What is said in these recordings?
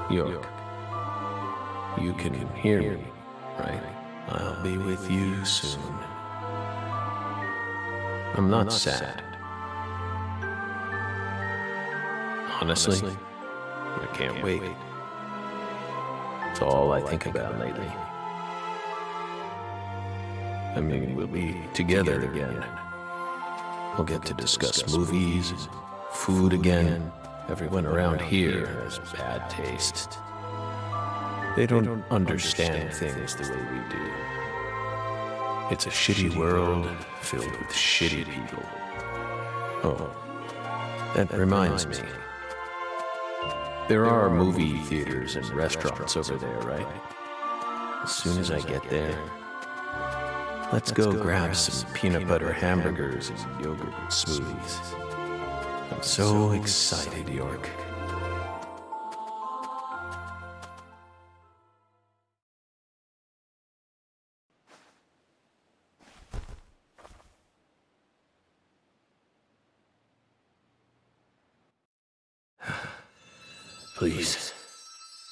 York, you can hear me, right? I'll be with you soon. I'm not sad. Honestly, I can't wait. It's all I think about lately. I mean, we'll be together again. We'll get to discuss movies, food again. Everyone around here has bad taste. They don't understand things the way we do. It's a shitty world filled with shitty people. Oh, that reminds me. There are movie theaters and restaurants over there, right? As soon as I get there, let's go grab some peanut butter hamburgers and yogurt smoothies. I'm so excited, York. Please,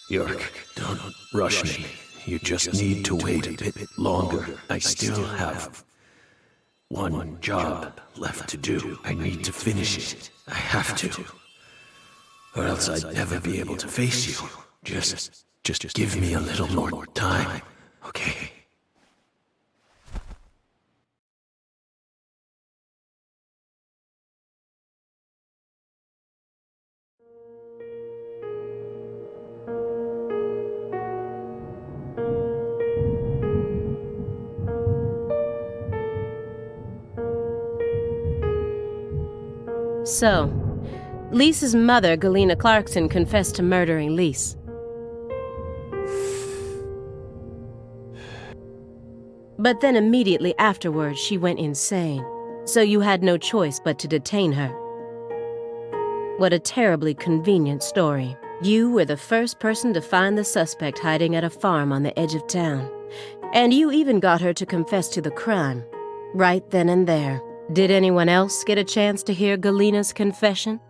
York, don't rush me. You just need to wait a bit longer. I still have one job left to do. I need to finish it. I have to. Or else I'd never be able to face you. Just give me a little more time, okay? So, Lisa's mother, Galena Clarkson, confessed to murdering Lise. But then immediately afterwards, she went insane. So you had no choice but to detain her. What a terribly convenient story. You were the first person to find the suspect hiding at a farm on the edge of town. And you even got her to confess to the crime, right then and there. Did anyone else get a chance to hear Galena's confession?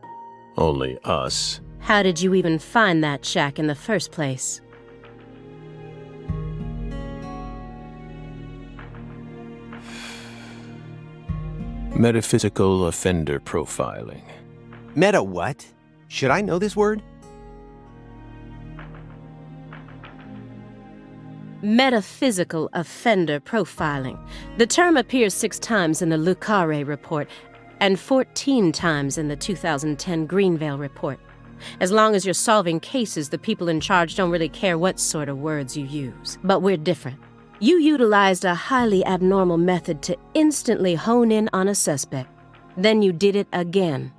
Only us. How did you even find that shack in the first place? Metaphysical offender profiling. Meta what? Should I know this word? Metaphysical offender profiling. The term appears 6 times in the Le Carré report and 14 times in the 2010 Greenvale report. As long as you're solving cases, the people in charge don't really care what sort of words you use. But we're different. You utilized a highly abnormal method to instantly hone in on a suspect. Then you did it again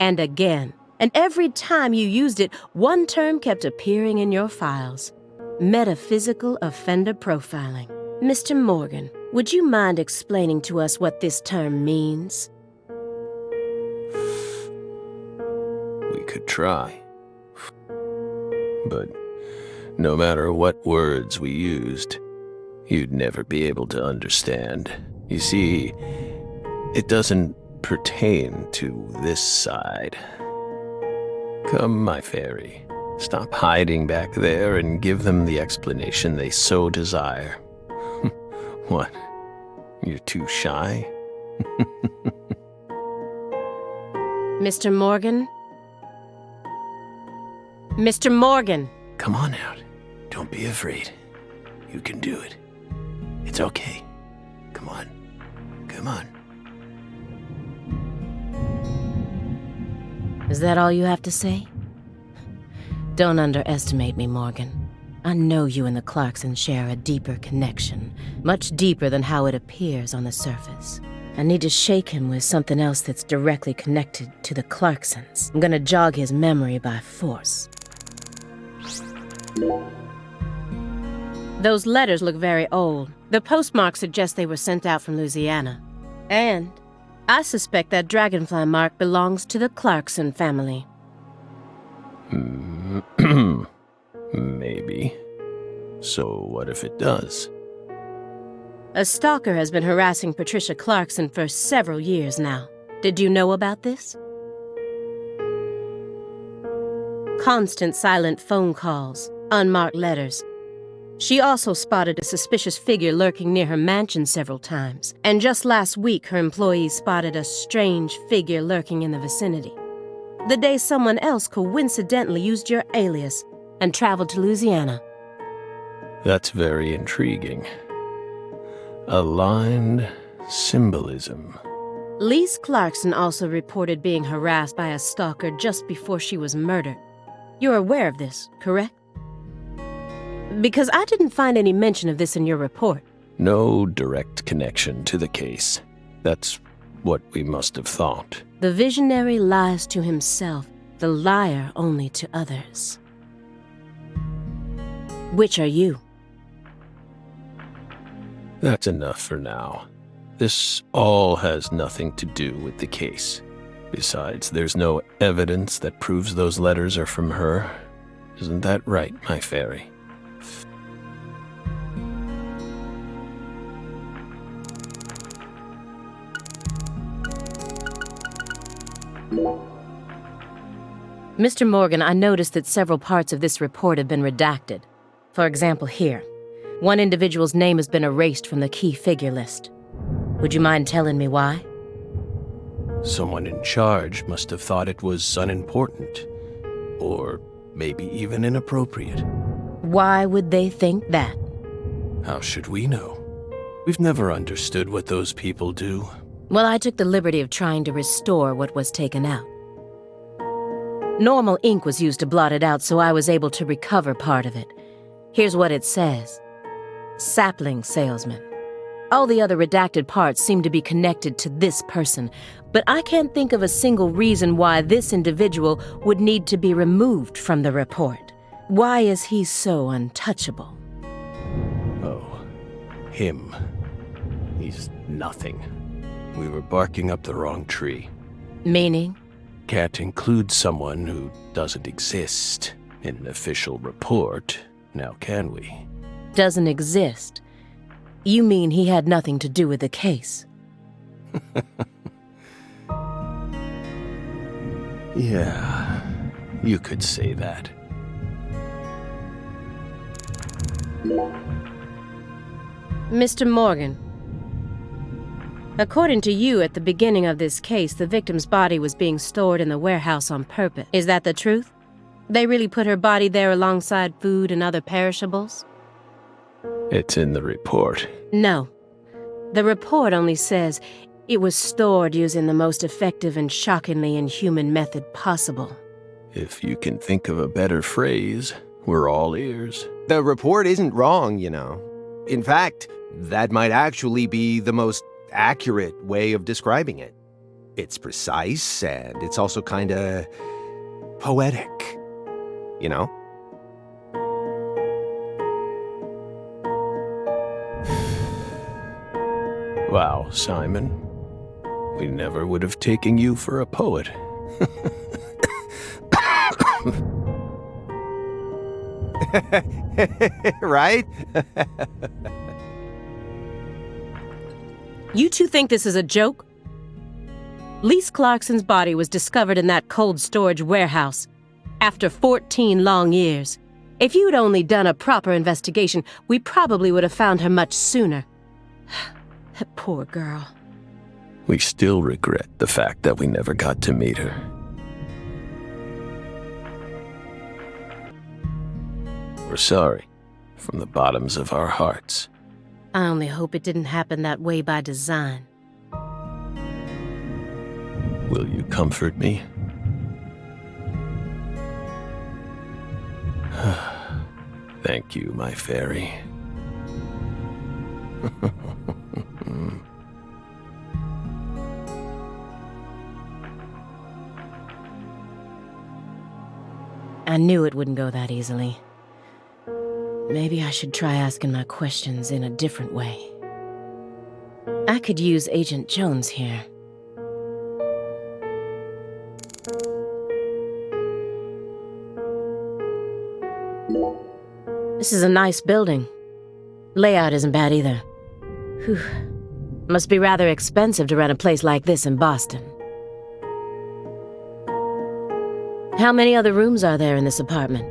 and again. And every time you used it, one term kept appearing in your files. Metaphysical offender profiling. Mr. Morgan, would you mind explaining to us what this term means? We could try. But no matter what words we used, you'd never be able to understand. You see, it doesn't pertain to this side. Come, my fairy. Stop hiding back there and give them the explanation they so desire. What? You're too shy? Mr. Morgan? Mr. Morgan! Come on out. Don't be afraid. You can do it. It's okay. Come on. Come on. Is that all you have to say? Don't underestimate me, Morgan. I know you and the Clarksons share a deeper connection, much deeper than how it appears on the surface. I need to shake him with something else that's directly connected to the Clarksons. I'm gonna jog his memory by force. Those letters look very old. The postmark suggests they were sent out from Louisiana. And I suspect that dragonfly mark belongs to the Clarkson family. Maybe. So what if it does? A stalker has been harassing Patricia Clarkson for several years now. Did you know about this? Constant silent phone calls, unmarked letters. She also spotted a suspicious figure lurking near her mansion several times, and just last week her employees spotted a strange figure lurking in the vicinity. The day someone else coincidentally used your alias and traveled to Louisiana. That's very intriguing. Aligned symbolism. Lise Clarkson also reported being harassed by a stalker just before she was murdered. You're aware of this, correct? Because I didn't find any mention of this in your report. No direct connection to the case. That's what we must have thought. The visionary lies to himself, the liar only to others. Which are you? That's enough for now. This all has nothing to do with the case. Besides, there's no evidence that proves those letters are from her. Isn't that right, my fairy? Mr. Morgan, I noticed that several parts of this report have been redacted. For example, here. One individual's name has been erased from the key figure list. Would you mind telling me why? Someone in charge must have thought it was unimportant. Or maybe even inappropriate. Why would they think that? How should we know? We've never understood what those people do. Well, I took the liberty of trying to restore what was taken out. Normal ink was used to blot it out, so I was able to recover part of it. Here's what it says. Sapling salesman. All the other redacted parts seem to be connected to this person, but I can't think of a single reason why this individual would need to be removed from the report. Why is he so untouchable? Oh, him. He's nothing. We were barking up the wrong tree. Meaning? Can't include someone who doesn't exist in an official report, now can we? Doesn't exist? You mean he had nothing to do with the case? Yeah, you could say that. Mr. Morgan, according to you, at the beginning of this case, the victim's body was being stored in the warehouse on purpose. Is that the truth? They really put her body there alongside food and other perishables? It's in the report. No. The report only says it was stored using the most effective and shockingly inhuman method possible. If you can think of a better phrase, we're all ears. The report isn't wrong, you know. In fact, that might actually be the most accurate way of describing it. It's precise, and it's also kinda poetic, you know? Wow, Simon. We never would have taken you for a poet. Right? You two think this is a joke? Lise Clarkson's body was discovered in that cold storage warehouse after 14 long years. If you'd only done a proper investigation, we probably would have found her much sooner. That poor girl. We still regret the fact that we never got to meet her. We're sorry, from the bottoms of our hearts. I only hope it didn't happen that way by design. Will you comfort me? Thank you, my fairy. I knew it wouldn't go that easily. Maybe I should try asking my questions in a different way. I could use Agent Jones here. This is a nice building. Layout isn't bad either. Whew. Must be rather expensive to rent a place like this in Boston. How many other rooms are there in this apartment?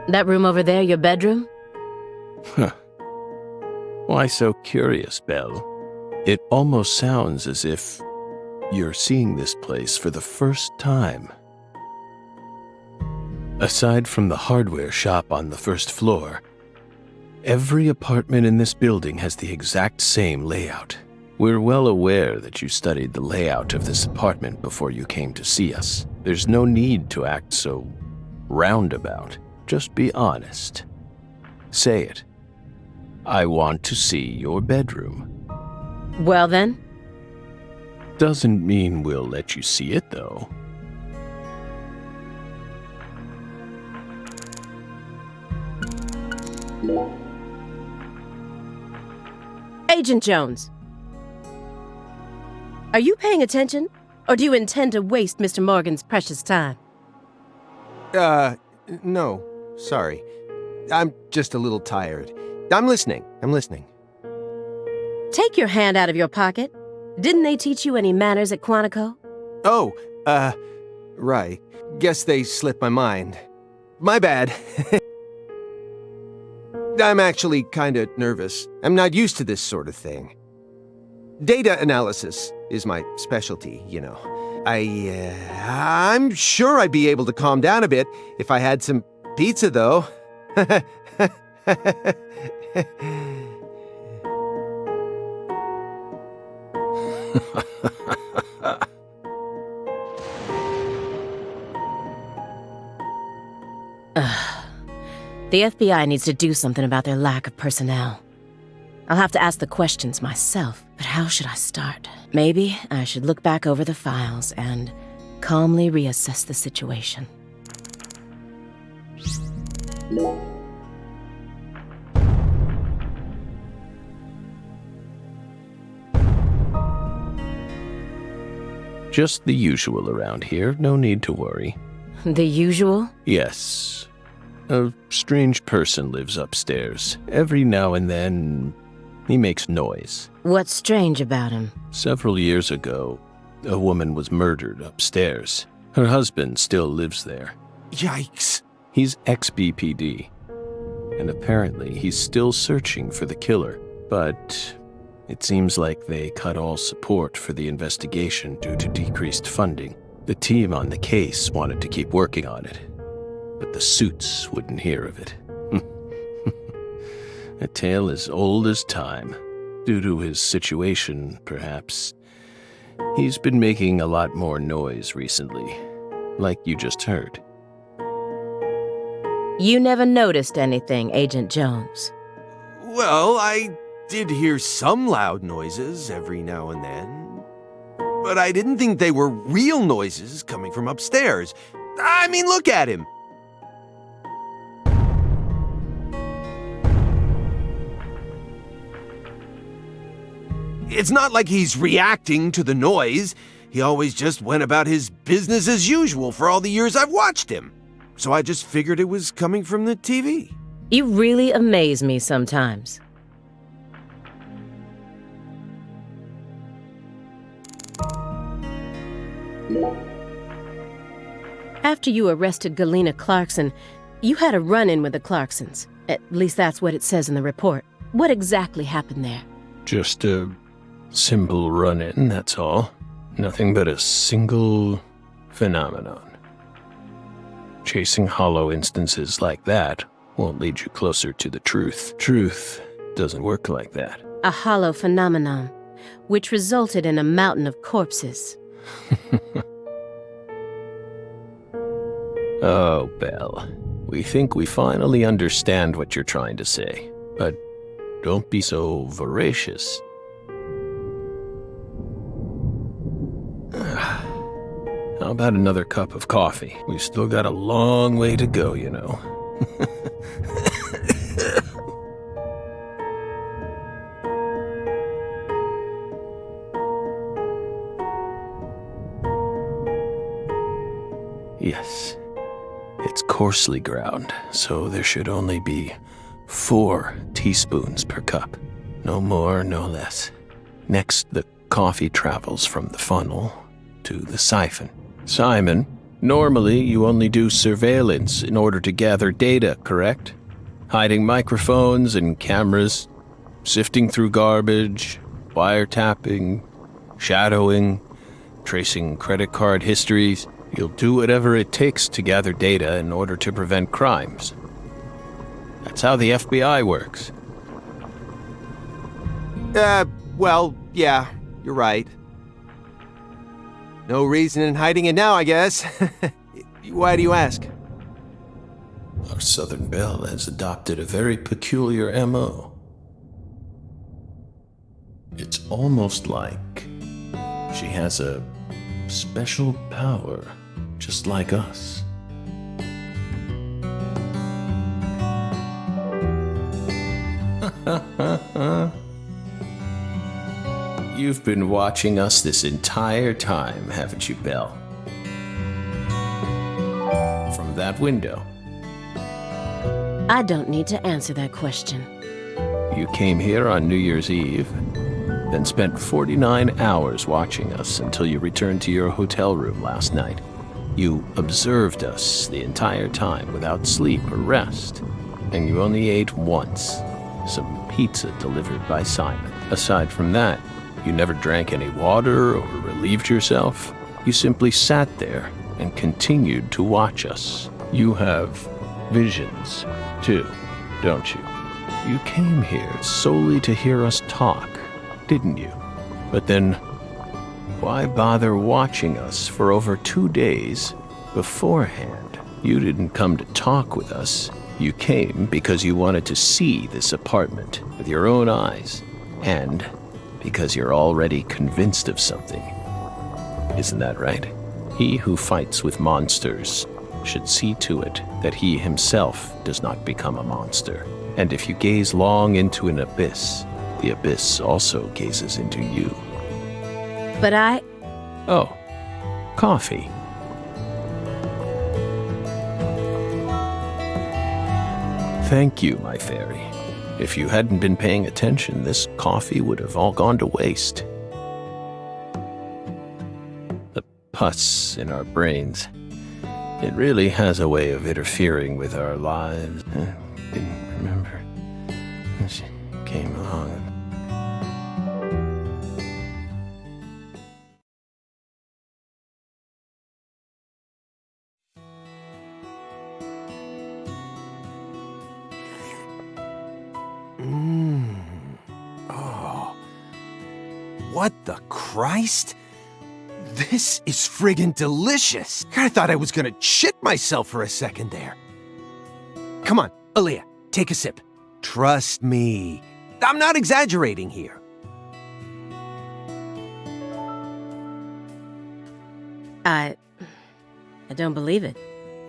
That room over there, your bedroom? Huh. Why so curious, Belle? It almost sounds as if you're seeing this place for the first time. Aside from the hardware shop on the first floor, every apartment in this building has the exact same layout. We're well aware that you studied the layout of this apartment before you came to see us. There's no need to act so roundabout. Just be honest. Say it. I want to see your bedroom. Well then? Doesn't mean we'll let you see it, though. Agent Jones. Are you paying attention? Or do you intend to waste Mr. Morgan's precious time? No. Sorry. I'm just a little tired. I'm listening. Take your hand out of your pocket. Didn't they teach you any manners at Quantico? Oh, right. Guess they slipped my mind. My bad. I'm actually kinda nervous. I'm not used to this sort of thing. Data analysis is my specialty, you know. I'm sure I'd be able to calm down a bit if I had some pizza, though. The FBI needs to do something about their lack of personnel. I'll have to ask the questions myself, but how should I start? Maybe I should look back over the files and calmly reassess the situation. Just the usual around here, no need to worry. The usual? Yes. A strange person lives upstairs. Every now and then, he makes noise. What's strange about him? Several years ago, a woman was murdered upstairs. Her husband still lives there. Yikes. He's ex-BPD, and apparently he's still searching for the killer, but it seems like they cut all support for the investigation due to decreased funding. The team on the case wanted to keep working on it, but the suits wouldn't hear of it. A tale as old as time. Due to his situation, perhaps. He's been making a lot more noise recently, like you just heard. You never noticed anything, Agent Jones. Well, I did hear some loud noises every now and then, but I didn't think they were real noises coming from upstairs. I mean, look at him. It's not like he's reacting to the noise. He always just went about his business as usual for all the years I've watched him. So I just figured it was coming from the TV. You really amaze me sometimes. After you arrested Galena Clarkson, you had a run-in with the Clarksons. At least that's what it says in the report. What exactly happened there? Just a simple run-in, that's all. Nothing but a single phenomenon. Chasing hollow instances like that won't lead you closer to the truth. Truth doesn't work like that. A hollow phenomenon, which resulted in a mountain of corpses. Oh, Belle. We think we finally understand what you're trying to say, but don't be so voracious. How about another cup of coffee? We've still got a long way to go, you know. Yes, it's coarsely ground, so there should only be 4 teaspoons per cup. No more, no less. Next, the coffee travels from the funnel to the siphon. Simon, normally you only do surveillance in order to gather data, correct? Hiding microphones and cameras, sifting through garbage, wiretapping, shadowing, tracing credit card histories. You'll do whatever it takes to gather data in order to prevent crimes. That's how the FBI works. Well, yeah, you're right. No reason in hiding it now, I guess. Why do you ask? Our Southern Belle has adopted a very peculiar MO. It's almost like she has a special power, just like us. You've been watching us this entire time, haven't you, Belle? From that window. I don't need to answer that question. You came here on New Year's Eve, then spent 49 hours watching us until you returned to your hotel room last night. You observed us the entire time without sleep or rest, and you only ate once, some pizza delivered by Simon. Aside from that, you never drank any water or relieved yourself. You simply sat there and continued to watch us. You have visions, too, don't you? You came here solely to hear us talk, didn't you? But then, why bother watching us for over 2 days beforehand? You didn't come to talk with us. You came because you wanted to see this apartment with your own eyes, and because you're already convinced of something. Isn't that right? He who fights with monsters should see to it that he himself does not become a monster. And if you gaze long into an abyss, the abyss also gazes into you. But Oh, coffee. Thank you, my fairy. If you hadn't been paying attention, this coffee would have all gone to waste. The pus in our brains. It really has a way of interfering with our lives. Didn't remember. She came along. Oh. What the Christ? This is friggin' delicious. I thought I was gonna shit myself for a second there. Come on, Aaliyah, take a sip. Trust me. I'm not exaggerating here. I don't believe it.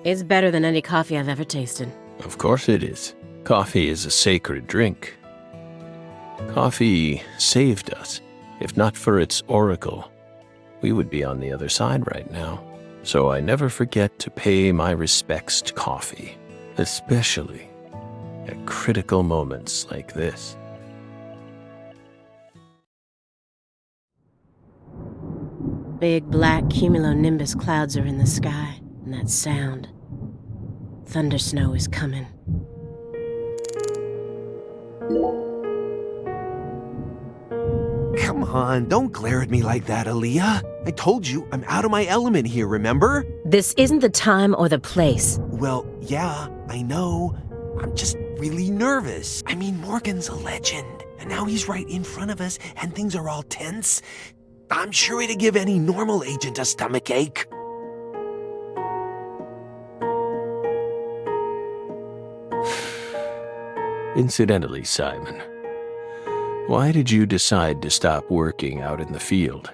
It's better than any coffee I've ever tasted. Of course it is. Coffee is a sacred drink. Coffee saved us. If not for its oracle, we would be on the other side right now. So I never forget to pay my respects to coffee, especially at critical moments like this. Big black cumulonimbus clouds are in the sky, and that sound. Thunder snow is coming. Come on, don't glare at me like that, Aaliyah. I told you, I'm out of my element here, remember? This isn't the time or the place. Well, yeah, I know. I'm just really nervous. I mean, Morgan's a legend, and now he's right in front of us, and things are all tense. I'm sure it'd give any normal agent a stomachache. Incidentally, Simon, why did you decide to stop working out in the field?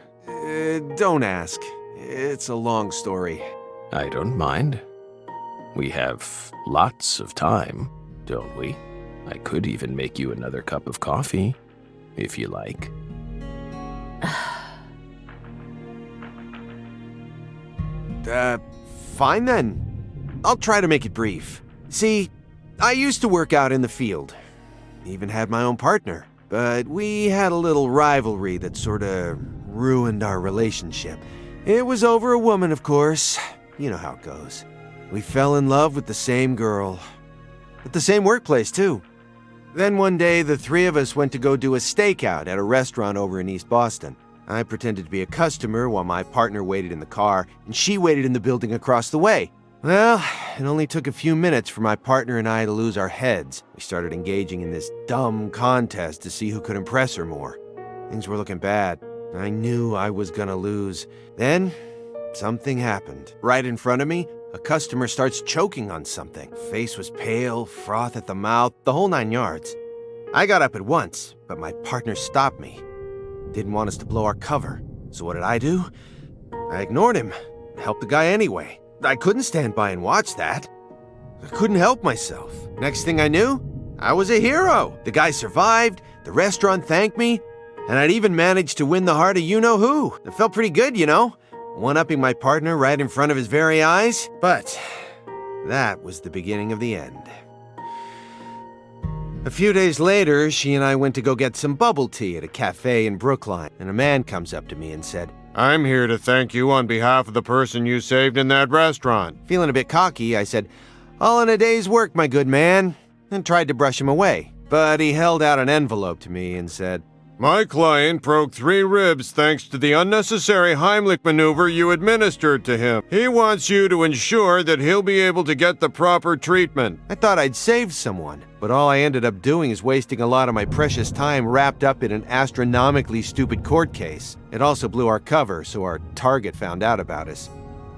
Don't ask. It's a long story. I don't mind. We have lots of time, don't we? I could even make you another cup of coffee, if you like. Fine then. I'll try to make it brief. See, I used to work out in the field. Even had my own partner. But we had a little rivalry that sorta ruined our relationship. It was over a woman, of course. You know how it goes. We fell in love with the same girl. At the same workplace, too. Then one day, the three of us went to go do a stakeout at a restaurant over in East Boston. I pretended to be a customer while my partner waited in the car, and she waited in the building across the way. Well, it only took a few minutes for my partner and I to lose our heads. We started engaging in this dumb contest to see who could impress her more. Things were looking bad. I knew I was gonna lose. Then, something happened. Right in front of me, a customer starts choking on something. Face was pale, froth at the mouth, the whole 9 yards. I got up at once, but my partner stopped me. Didn't want us to blow our cover. So what did I do? I ignored him and helped the guy anyway. I couldn't stand by and watch that. I couldn't help myself. Next thing I knew, I was a hero. The guy survived, the restaurant thanked me, and I'd even managed to win the heart of you-know-who. It felt pretty good, you know? One-upping my partner right in front of his very eyes. But that was the beginning of the end. A few days later, she and I went to go get some bubble tea at a cafe in Brookline, and a man comes up to me and said, I'm here to thank you on behalf of the person you saved in that restaurant. Feeling a bit cocky, I said, all in a day's work, my good man, and tried to brush him away. But he held out an envelope to me and said, My client broke 3 ribs thanks to the unnecessary Heimlich maneuver you administered to him. He wants you to ensure that he'll be able to get the proper treatment. I thought I'd saved someone, but all I ended up doing is wasting a lot of my precious time wrapped up in an astronomically stupid court case. It also blew our cover, so our target found out about us.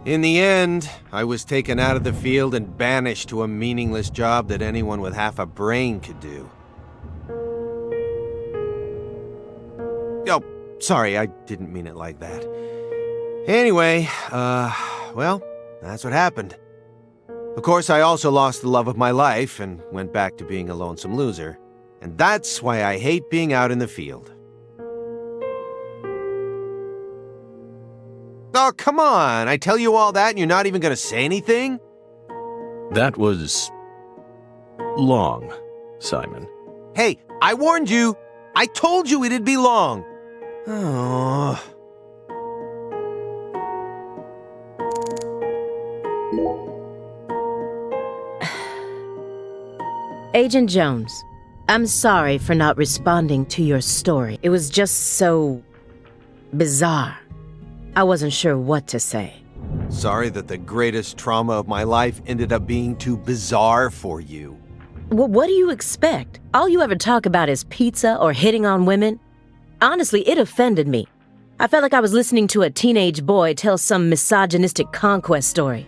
In the end, I was taken out of the field and banished to a meaningless job that anyone with half a brain could do. Oh, sorry, I didn't mean it like that. Anyway, well, that's what happened. Of course, I also lost the love of my life and went back to being a lonesome loser. And that's why I hate being out in the field. Oh, come on! I tell you all that and you're not even gonna say anything? That was long, Simon. Hey, I warned you! I told you it'd be long! Oh. Agent Jones, I'm sorry for not responding to your story. It was just so bizarre. I wasn't sure what to say. Sorry that the greatest trauma of my life ended up being too bizarre for you. Well, what do you expect? All you ever talk about is pizza or hitting on women? Honestly, it offended me. I felt like I was listening to a teenage boy tell some misogynistic conquest story.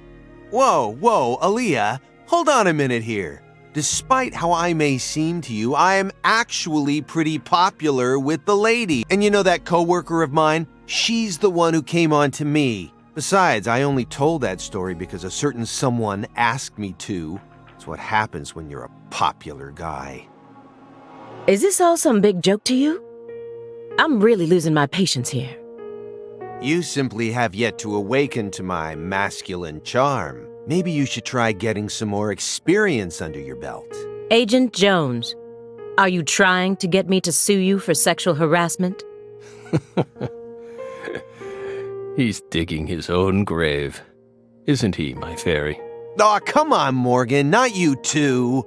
Whoa, Aaliyah, hold on a minute here. Despite how I may seem to you, I am actually pretty popular with the lady. And you know that coworker of mine? She's the one who came on to me. Besides, I only told that story because a certain someone asked me to. It's what happens when you're a popular guy. Is this all some big joke to you? I'm really losing my patience here. You simply have yet to awaken to my masculine charm. Maybe you should try getting some more experience under your belt. Agent Jones, are you trying to get me to sue you for sexual harassment? He's digging his own grave. Isn't he, my fairy? Aw, come on, Morgan, not you too.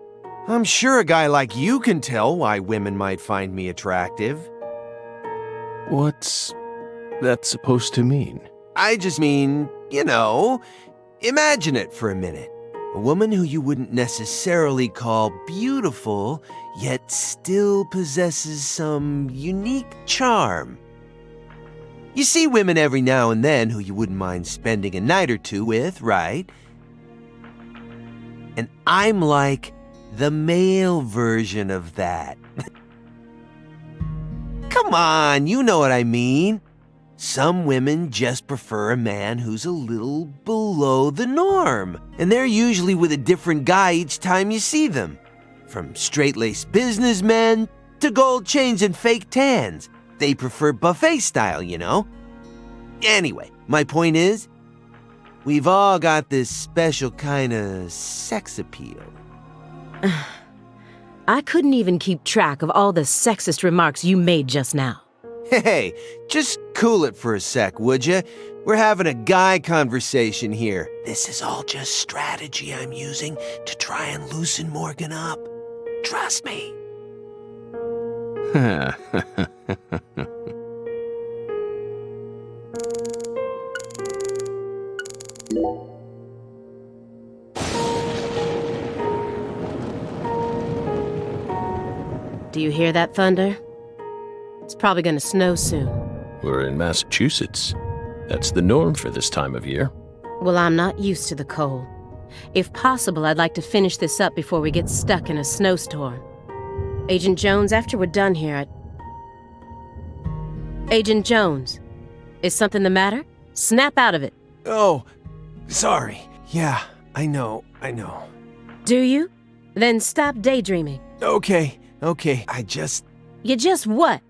I'm sure a guy like you can tell why women might find me attractive. What's that supposed to mean? I just mean, you know, imagine it for a minute. A woman who you wouldn't necessarily call beautiful, yet still possesses some unique charm. You see women every now and then who you wouldn't mind spending a night or two with, right? And I'm like the male version of that. Come on, you know what I mean. Some women just prefer a man who's a little below the norm, and they're usually with a different guy each time you see them. From straight-laced businessmen to gold chains and fake tans. They prefer buffet style, you know? Anyway, my point is, we've all got this special kind of sex appeal. I couldn't even keep track of all the sexist remarks you made just now. Hey, just cool it for a sec, would ya? We're having a guy conversation here. This is all just strategy I'm using to try and loosen Morgan up. Trust me. Do you hear that thunder? It's probably gonna snow soon. We're in Massachusetts. That's the norm for this time of year. Well, I'm not used to the cold. If possible, I'd like to finish this up before we get stuck in a snowstorm. Agent Jones, after we're done here, Agent Jones, is something the matter? Snap out of it. Oh, sorry. Yeah, I know. Do you? Then stop daydreaming. Okay. You just what?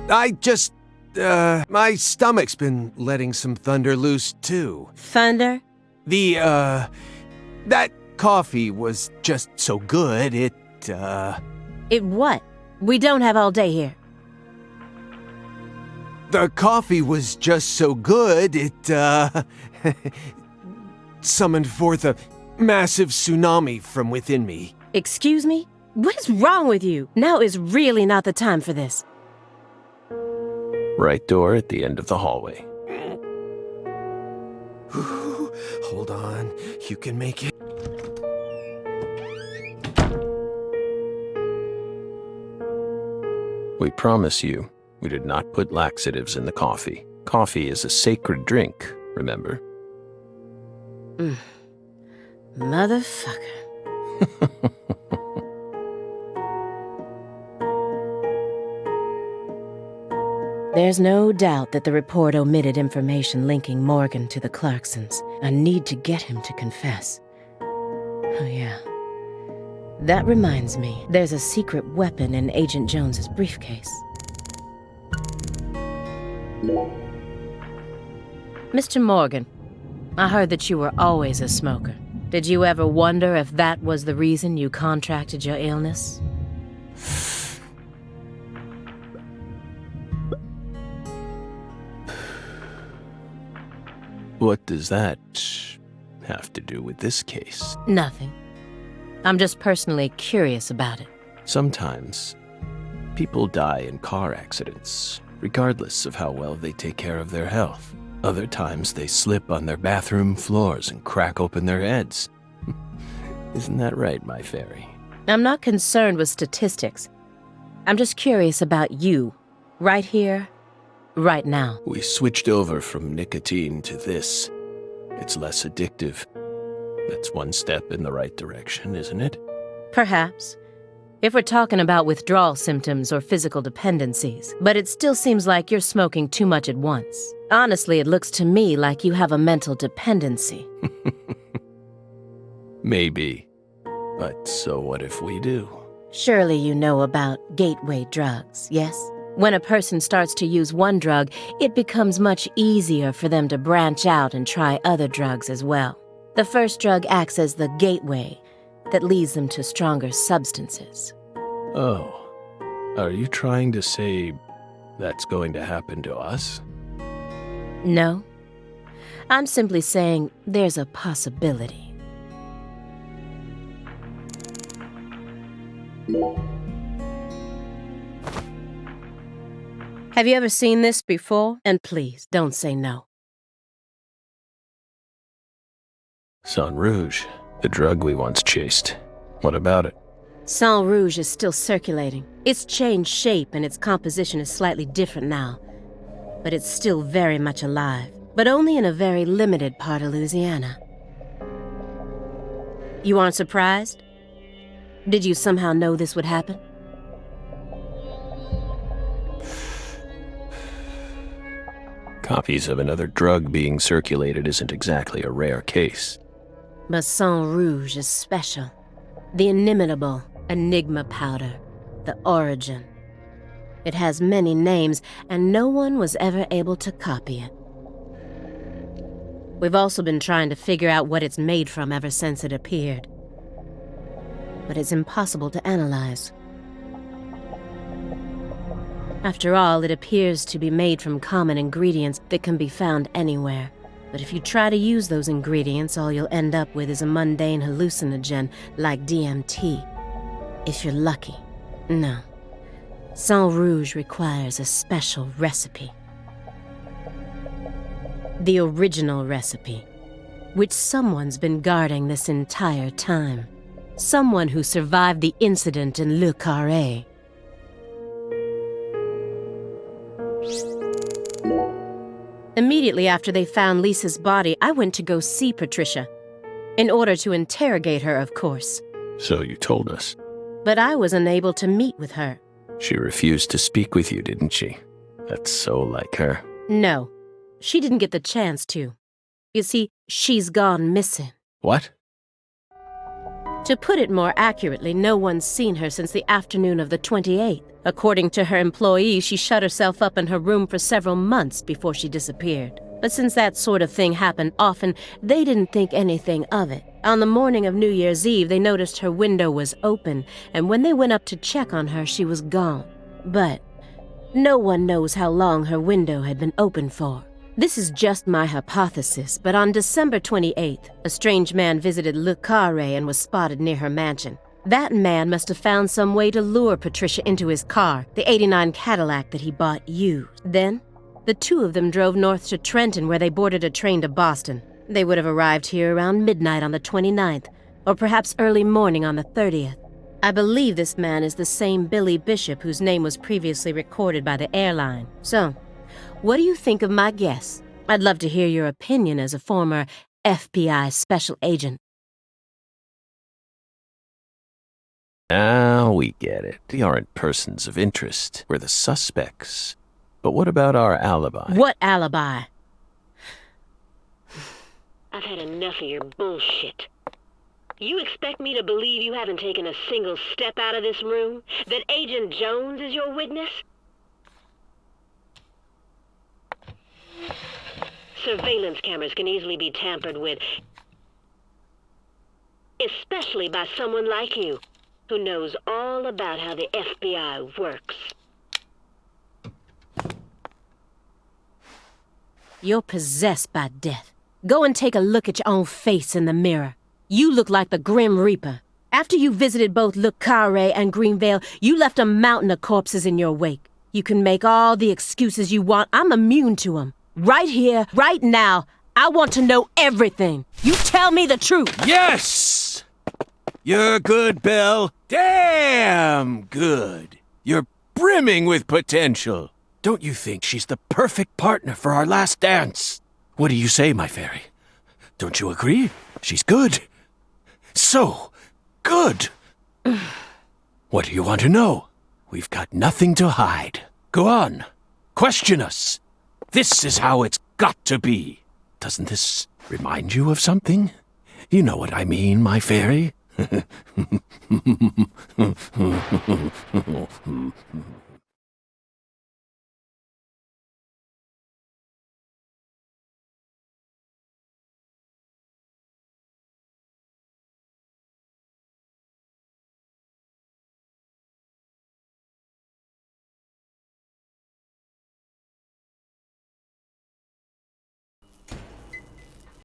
My stomach's been letting some thunder loose, too. Thunder? That coffee was just so good, It what? We don't have all day here. The coffee was just so good, it, summoned forth a massive tsunami from within me. Excuse me? What is wrong with you? Now is really not the time for this. Right door at the end of the hallway. Hold on, you can make it. We promise you, we did not put laxatives in the coffee. Coffee is a sacred drink, remember? Motherfucker. There's no doubt that the report omitted information linking Morgan to the Clarksons. I need to get him to confess. Oh, yeah. That reminds me, there's a secret weapon in Agent Jones's briefcase. Mr. Morgan, I heard that you were always a smoker. Did you ever wonder if that was the reason you contracted your illness? What does that have to do with this case? Nothing. I'm just personally curious about it. Sometimes, people die in car accidents, regardless of how well they take care of their health. Other times, they slip on their bathroom floors and crack open their heads. Isn't that right, my fairy? I'm not concerned with statistics. I'm just curious about you, right here, right now. We switched over from nicotine to this. It's less addictive. That's one step in the right direction, isn't it? Perhaps. If we're talking about withdrawal symptoms or physical dependencies. But it still seems like you're smoking too much at once. Honestly, it looks to me like you have a mental dependency. Maybe. But so what if we do? Surely you know about gateway drugs, yes? When a person starts to use one drug, it becomes much easier for them to branch out and try other drugs as well. The first drug acts as the gateway that leads them to stronger substances. Oh, are you trying to say that's going to happen to us? No. I'm simply saying there's a possibility. Have you ever seen this before? And please, don't say no. Sol Rouge, the drug we once chased. What about it? Sol Rouge is still circulating. It's changed shape and its composition is slightly different now. But it's still very much alive. But only in a very limited part of Louisiana. You aren't surprised? Did you somehow know this would happen? Copies of another drug being circulated isn't exactly a rare case. But Sol Rouge is special. The inimitable Enigma powder, the origin. It has many names, and no one was ever able to copy it. We've also been trying to figure out what it's made from ever since it appeared. But it's impossible to analyze. After all, it appears to be made from common ingredients that can be found anywhere. But if you try to use those ingredients, all you'll end up with is a mundane hallucinogen like DMT. If you're lucky. No. Sol Rouge requires a special recipe. The original recipe, which someone's been guarding this entire time. Someone who survived the incident in Le Carré. Immediately after they found Lisa's body, I went to go see Patricia. In order to interrogate her, of course. So you told us. But I was unable to meet with her. She refused to speak with you, didn't she? That's so like her. No, she didn't get the chance to. You see, she's gone missing. What? To put it more accurately, no one's seen her since the afternoon of the 28th. According to her employees, she shut herself up in her room for several months before she disappeared. But since that sort of thing happened often, they didn't think anything of it. On the morning of New Year's Eve, they noticed her window was open, and when they went up to check on her, she was gone. But no one knows how long her window had been open for. This is just my hypothesis, but on December 28th, a strange man visited Le Carré and was spotted near her mansion. That man must have found some way to lure Patricia into his car, the '89 Cadillac that he bought used. Then, the two of them drove north to Trenton, where they boarded a train to Boston. They would have arrived here around midnight on the 29th, or perhaps early morning on the 30th. I believe this man is the same Billy Bishop whose name was previously recorded by the airline. So, what do you think of my guess? I'd love to hear your opinion as a former FBI special agent. Now we get it. We aren't persons of interest. We're the suspects. But what about our alibi? What alibi? I've had enough of your bullshit. You expect me to believe you haven't taken a single step out of this room? That Agent Jones is your witness? Surveillance cameras can easily be tampered with, especially by someone like you, who knows all about how the FBI works. You're possessed by death. Go and take a look at your own face in the mirror. You look like the Grim Reaper. After you visited both Le Carré and Greenvale, you left a mountain of corpses in your wake. You can make all the excuses you want. I'm immune to them. Right here, right now, I want to know everything. You tell me the truth. Yes! You're good, Belle. Damn good. You're brimming with potential. Don't you think she's the perfect partner for our last dance? What do you say, my fairy? Don't you agree? She's good. So good. What do you want to know? We've got nothing to hide. Go on. Question us. This is how it's got to be. Doesn't this remind you of something? You know what I mean, my fairy.